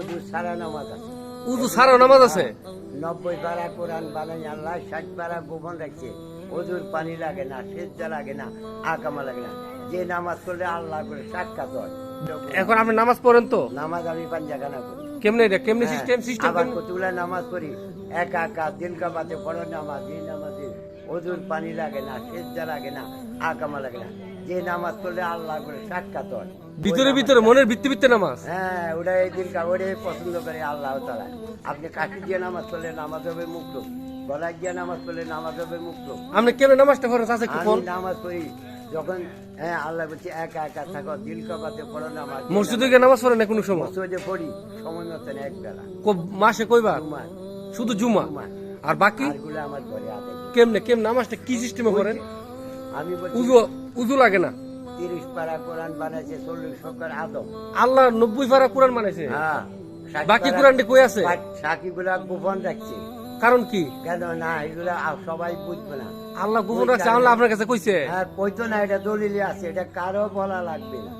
উজু সারা নামাজ আছে। উযু ছাড়াও নামাজ আছে? 90 পারা কোরআন বানাই আল্লাহ, 60 পারা গোপন রাখছে। ওজুর পানি লাগে না, সেজদা লাগে না, আকামা লাগে না। যে নামাজ করলে আল্লাহ করে সাক্ষাৎ হয়। এখন আপনি নামাজ পড়েন তো? নামাজ আমি পাঞ্জাখানা করি। কেমনে এটা কেমনে হ্যাঁ, সিস্টেম আবার কতগুলা নামাজ পড়ি, একা একা দিল কাবাতে পড়ো নামাজ। এই নামাজে ওজুর পানি লাগে না, সেজদা লাগে না, আকামা লাগে না। যে নামাজ করলে আল্লাহ করে সাক্ষাৎ হয়। ভিতরে ভিতরে মনের ভিত্তি নামাজ? হ্যাঁ, ওটা এই দিন ওটাই পছন্দ করে আল্লাহ তাআলা। আপনি কাশি দিয়ে নামাজ করলে নামাজ হবে মুক্ত, গলায় দিয়ে নামাজ করলে নামাজ হবে মুক্ত। আপনি কেমনে নামাজটা পড়েন আছে কি কোন? আমি নামাজ পড়ি যখন, হ্যাঁ, আল্লাহ বলছে একা একা থাকো, দিল কাবাতে পড়ো নামাজ। মসজিদে গিয়ে নামাজ পড়েন না কোনো সময়? মসজিদে পড়ি, সময় মতন এক বেলা। মাসে কয়বার? জুমা, শুধু জুমা? জুমা। আর বাকি আরগুলো আমার ঘরে আদায় করি। কেমনে নামাজটা কি সিস্টেমে করেন? আমি বলছি উযু লাগে না? 30 পারা কোরআন বানাইছে, 40 সকার আদম। আল্লাহ 90 পারা কোরআন বানাইছে? হ্যাঁ, বাকি কোরআনটি কই আছে? সাকিগুলা গোপন রাখছে। কারণ কি? কেন না, এগুলা সবাই বুঝবে না। আল্লাহ গোপন রাখছে, আল্লাহ আপনার কাছে কইছে? হ্যাঁ, কইতো না, এটা দলিলে আছে, এটা কারো বলা লাগবে না।